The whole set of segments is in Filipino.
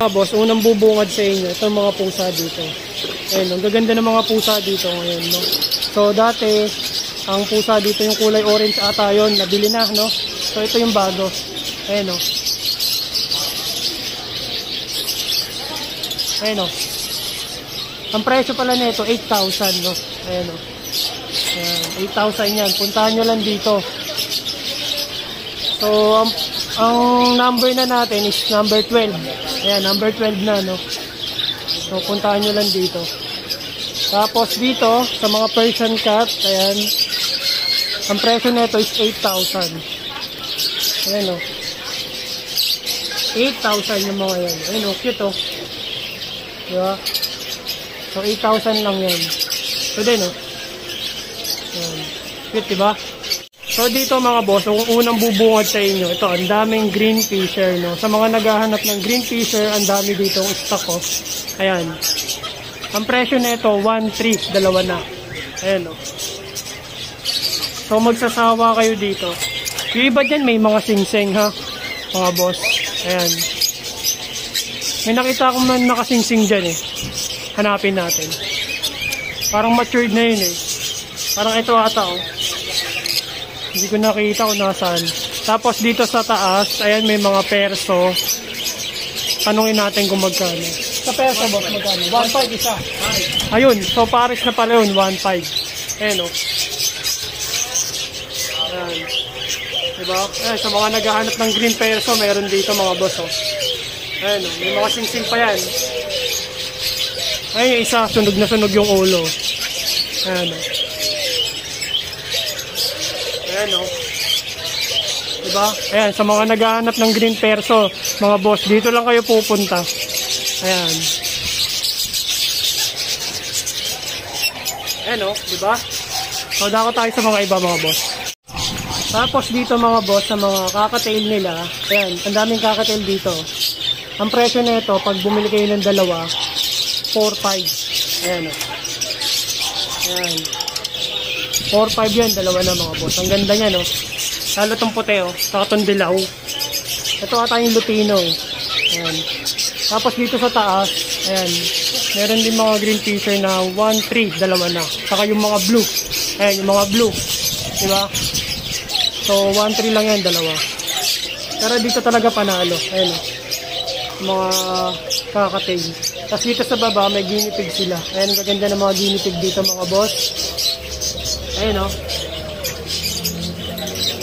mga boss, unang bubungad sa inyo, itong mga pusa dito. Ayan, ang gaganda ng mga pusa dito ngayon, no? So, dati, ang pusa dito yung kulay orange ata yun, nabili na, no? So, ito yung bago. Ayan, no? Ayan, no? Ang presyo pala nito, 8,000, no? Ayan, no? Ayan, 8,000 yan. Puntahan nyo lang dito. So, ang number na natin is number 12. Ayan, number 12 na, no? So, puntahan nyo lang dito. Tapos dito, sa mga Persian cat, ayan, ang presyo nito is 8,000. Ayan, no? 8,000 yung mga yan. Ayan, no? Cute, oh. Diba? So, 8,000 lang yan. So, din, no? Ayan. Cute, diba? So dito mga boss, kung unang bubungad sa inyo, ito, ang daming green fisher, no? Sa mga naghahanap ng green fisher, ang dami dito ang stock, oh. Ayan. Ang presyo nito, 1,300, dalawa na. Ayan, no? So magsasawa kayo dito. Yung iba dyan, may mga singseng, ha? Mga boss. Ayan. May nakita akong man nakasingsing dyan, eh. Hanapin natin. Parang matured na yun, eh. Parang ito ata, oh. Hindi ko nakita kung nasaan. Tapos dito sa taas, ayan, may mga perso. Tanungin natin kung magkano. Sa perso, boss, magkano? 1,500 isa. Ayun, so pares na pala yun, 1,500. Ayan, o. Ayan. Diba? Ayan, sa mga naghahanap ng green perso, meron dito mga boss, o. Ayan, o. May mga singsing pa yan. Ayan, yung isa, sunog na sunog yung ulo. Ayan, o. Ayan, o. Diba? Ayan, sa mga naghahanap ng green perso, mga boss, dito lang kayo pupunta. Ayan. Ayan, o. Diba? So, dako tayo sa mga iba, mga boss. Tapos dito, mga boss, sa mga kakatail nila, ayan, ang daming kakatail dito. Ang presyo nito, pag bumili kayo ng dalawa, 4,500. Ayan, o. Ayan. 4,500 yan, dalawa na mga boss. Ang ganda niya, no? Lalo itong puti, oh. Saka itong dilaw. Ito ata yung lutino, eh. Ayan. Tapos dito sa taas, ayan, meron din mga green fisher na 1,300, dalawa na. Saka yung mga blue. Ayan, yung mga blue. Diba? So, 1,300 lang yan, dalawa. Pero dito talaga panalo. Ayan, oh. Mga kakatail. Tapos dito sa baba, may guinea pig sila. Ayan, ang gaganda ng mga guinea pig dito, mga boss. Ayan, o.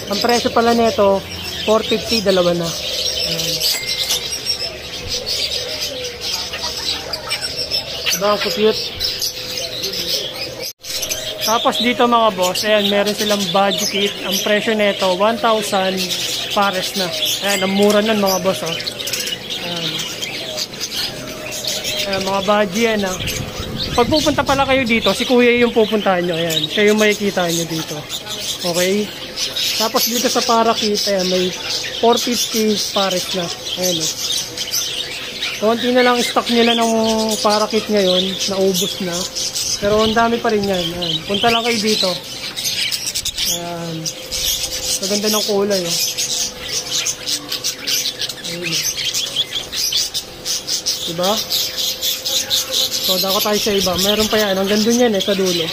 Ang presyo pala nito, 450, dalawa na. Ayan. Diba, ang cute. Tapos dito mga boss, ayan, meron silang budget kit. Ang presyo nito, 1,000 pares na. Ayan, ang mura nun mga boss, o. Ayan. Ayan, mga budget yan, ha. Pag pupunta pala kayo dito, si kuya yung pupuntahan nyo. Ayan, siya yung makikita nyo dito. Okay? Tapos dito sa parakit, ayan, may 450 pares na. Ayan, o. Konti na lang stock nila ng parakit ngayon. Naubos na. Pero ang dami pa rin yan. Ayan. Punta lang kayo dito. Ayan. Maganda ng kulay, o. Ayan, o. Diba? So, dako tayo sa iba. Meron pa yan. Ang ganda yan, eh, sa dulo.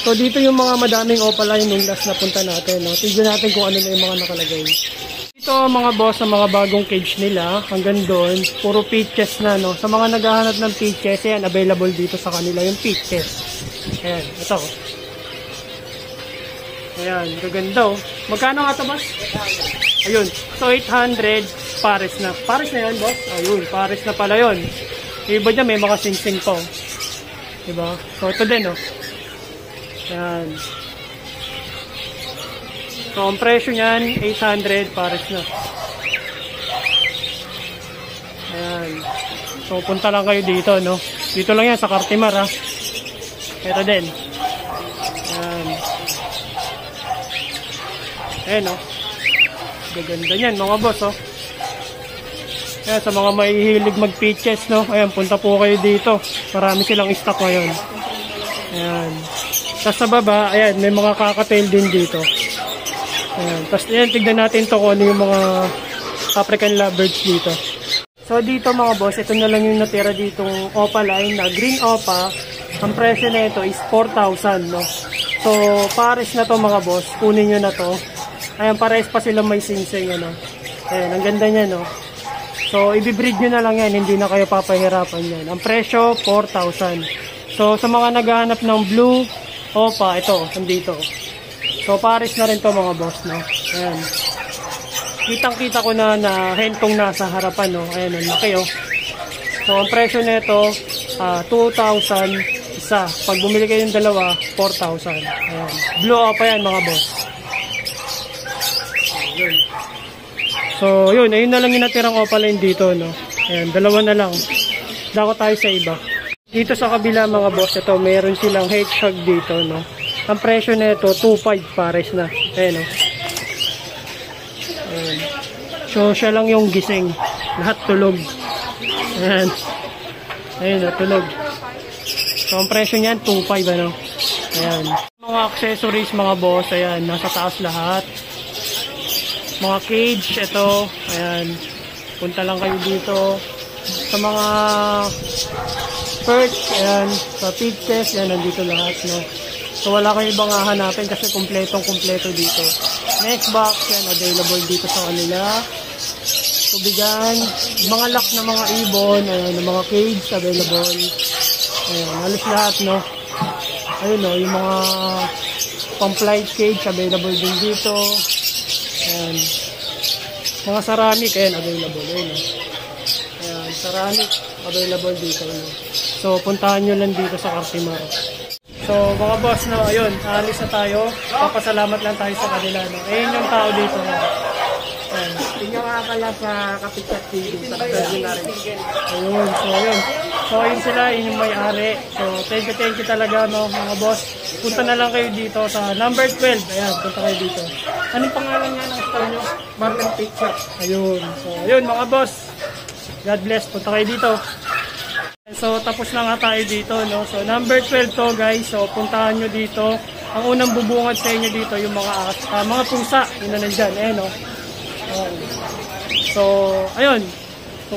So, dito yung mga madaming opaline nung last na punta natin, no? Tignan natin kung ano na yung mga nakalagay. Dito, mga boss, sa mga bagong cage nila, hanggang doon, puro peaches na, no? Sa mga naghahanap ng peaches, yan, available dito sa kanila yung peaches. Ayan, ito. Ayan, gaganda, oh. Magkano nga ito, boss? Ayun. So, 800 pares na. Pares na yan, boss? Ayun, pares na pala yun. Iba dyan, may mga sing-sing po. Diba? So, ito din, oh. Yan. So, ang presyo niyan, 800 pares na. Ayan. So, punta lang kayo dito, no? Dito lang yan, sa Cartimar, ha? Ito din. Ayan. Ayan, oh. Gaganda niyan, mga boss, oh. Ayan, sa mga mahihilig mag-peaches, no? Ayan, punta po kayo dito. Marami silang stock ngayon. Ayan. Tapos sa baba, ayan, may mga kakatail din dito. Ayan. Tapos, ayan, tignan natin to kung ano yung mga African lovebirds dito. So dito mga boss, ito na lang yung natira ditong Opaline na green Opa. Ang presyo na ito is 4,000, no? So pares na to mga boss, kunin nyo na to. Ayan, pares pa sila may singsing, ano. Ayan, ang ganda niya, no? So ibibreed nyo na lang yan, hindi na kayo papahirapan yan. Ang presyo, 4,000. So sa mga naghahanap ng blue Opa, ito, nandito. So pares na rin to mga boss, no? Ayan. Kitang-kita ko na hentong nasa harapan, no? Ayan, ang laki, oh. So, ang presyo nito, 2,000 isa. Pag bumili kayo ng dalawa, 4,000. Ayan. Blue Opa yan, mga boss. Ayan. So, yun. Ayun na lang yung natirang Opaline dito, no? Ayan, dalawa na lang. Dako tayo sa iba. Dito sa kabila, mga boss, ito, mayroon silang hedgehog dito, no? Ang presyo nito, 2,500 pares na. Ayan, no? Ayan. So, siya lang yung gising. Lahat tulog. Ayan. Ayan, tulog. So, ang presyo niyan, 2,500, ano? Ayan. Mga accessories, mga boss, ayan, nasa taas lahat. Mga cage, ito. Ayan. Punta lang kayo dito. Sa mga perch, ayan. Sa pig test, ayan, nandito lahat, no? So, wala kayong ibang hahanapin kasi kumpletong-kumpleto dito. Next box, yan, available dito sa kanila. Tubigan, mga lock na mga ibon, ayan, mga cage, available. Ayan, halos lahat, no? Ayun, no, yung mga pang-flight cage, available din dito. Ayan. Mga ceramic, ayan, available. Ayan, no? Ayan, ceramic, available dito, no? So, puntahan nyo lang dito sa Cartimar. So, mga boss, no, ayun, alis na tayo. Papasalamat lang tayo sa kanila, no? Ayun yung tao dito, no? Ayan. Tingnan nga pala sa Kapitchat TV, sa Cardinal. Ayun, so ayun. So, ayun sila, yun yung may-ari. So, thank you talaga, no, mga boss. Punta na lang kayo dito sa number 12. Ayan, punta kayo dito. Anong pangalan nga ng store nyo? Martin Pizza. Ayun. So, ayun, mga boss. God bless. Punta kayo dito. So, tapos na nga tayo dito, no? So, number 12 to, guys. So, puntahan nyo dito. Ang unang bubungad sa inyo dito, yung mga pusa. Yun na nandyan, no? So, ayun. So,